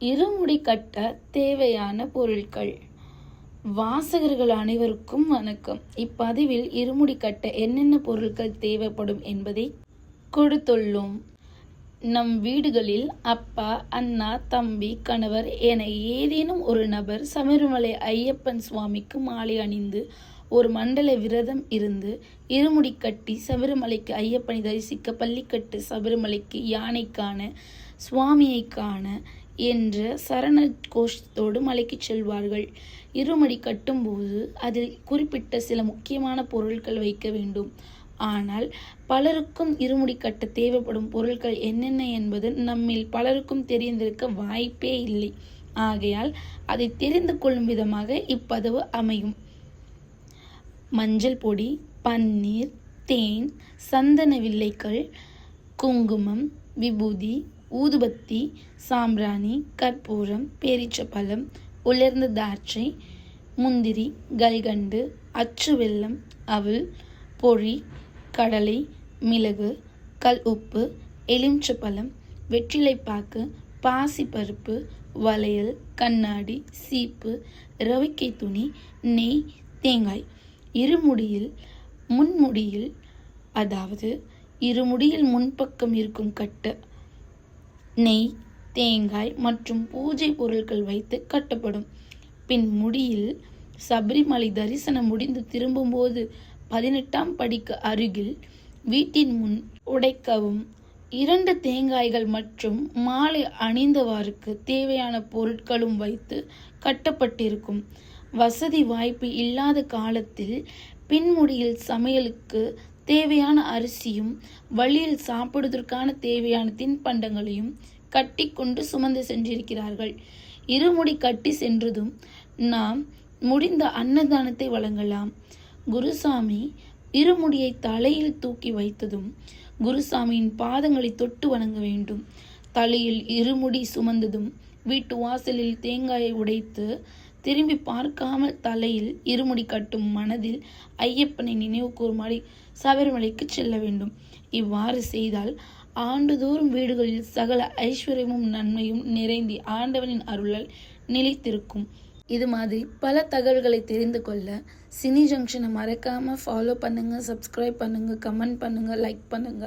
இருமுடி கட்ட தேவையான பொருட்கள். வாசகர்கள் அனைவருக்கும் வணக்கம். இப்பதிவில் இருமுடி கட்ட என்னென்ன பொருட்கள் தேவைப்படும் என்பதை கொடுத்துள்ளோம். நம் வீடுகளில் அப்பா, அண்ணா, தம்பி, கணவர் என ஏதேனும் ஒரு நபர் சபரிமலை ஐயப்பன் சுவாமிக்கு மாலை அணிந்து ஒரு மண்டல விரதம் இருந்து இருமுடி கட்டி சபரிமலைக்கு ஐயப்பனை தரிசிக்க, பள்ளிக்கட்டு சபரிமலைக்கு யானை காண, சுவாமியை காண என்ற சரண கோஷத்தோடு மலைக்கு செல்வார்கள். இருமுடி கட்டும்போது அதில் குறிப்பிட்ட சில முக்கியமான பொருட்கள் வைக்க வேண்டும். ஆனால் பலருக்கும் இருமுடி கட்ட தேவைப்படும் பொருட்கள் என்னென்ன என்பது நம்மில் பலருக்கும் தெரிந்திருக்க வாய்ப்பே இல்லை. ஆகையால் அதை தெரிந்து கொள்ளும் விதமாக இப்பதிவு அமையும். மஞ்சள் பொடி, பன்னீர், தேன், சந்தன வில்லைகள், குங்குமம், விபூதி, ஊதுபத்தி, சாம்பிராணி, கற்பூரம், பேரீச்சப்பழம், உலர்ந்த திராட்சை, முந்திரி, கல்கண்டு, அச்சு வெல்லம், அவல், பொரி, கடலை, மிளகு, கல் உப்பு, எலுமிச்சப்பழம், வெற்றிலைப்பாக்கு, பாசிப்பருப்பு, வளையல், கண்ணாடி, சீப்பு, ரவிக்கை துணி, நெய், தேங்காய். இருமுடியில் முன்முடியில், அதாவது இருமுடியில் முன்பக்கம் இருக்கும் கட்டு நெய், தேங்காய் மற்றும் பூஜை பொருட்கள் வைத்து கட்டப்படும். பின் முடியில் சபரிமலை தரிசனம் முடிந்து திரும்பும்போது 18ஆம் படிக்கு அருகில் வீட்டின் முன் உடைக்கவும். 2 தேங்காய்கள் மற்றும் மாலை அணிந்தவாருக்கு தேவையான பொருட்களும் வைத்து கட்டப்பட்டிருக்கும். வசதி வாய்ப்பு இல்லாத காலத்தில் பின்முடியில் சமையலுக்கு தேவையான அரிசியும், வழியில் சாப்பிடுவதற்கான தேவையான தின்பண்டங்களையும் கட்டி கொண்டு சுமந்து சென்றிருக்கிறார்கள். இருமுடி கட்டி சென்றதும் நாம் முடிந்த அன்னதானத்தை வழங்கலாம். குருசாமி இருமுடியை தலையில் தூக்கி வைத்ததும் குருசாமியின் பாதங்களை தொட்டு வணங்க வேண்டும். தலையில் இருமுடி சுமந்ததும் வீட்டு வாசலில் தேங்காயை உடைத்து திரும்பி பார்க்காமல் தலையில் இருமுடி கட்டும் மனதில் ஐயப்பனை நினைவு கூறுமாடி சபரிமலைக்கு செல்ல வேண்டும். இவ்வாறு செய்தால் ஆண்டுதோறும் வீடுகளில் சகல ஐஸ்வர்யமும் நன்மையும் நிறைந்து ஆண்டவனின் அருளால் நிலைத்திருக்கும். இது மாதிரி பல தகவல்களை தெரிந்து கொள்ள சினி ஜங்ஷனை மறக்காம ஃபாலோ பண்ணுங்க, சப்ஸ்கிரைப் பண்ணுங்க, கமெண்ட் பண்ணுங்க, லைக் பண்ணுங்க.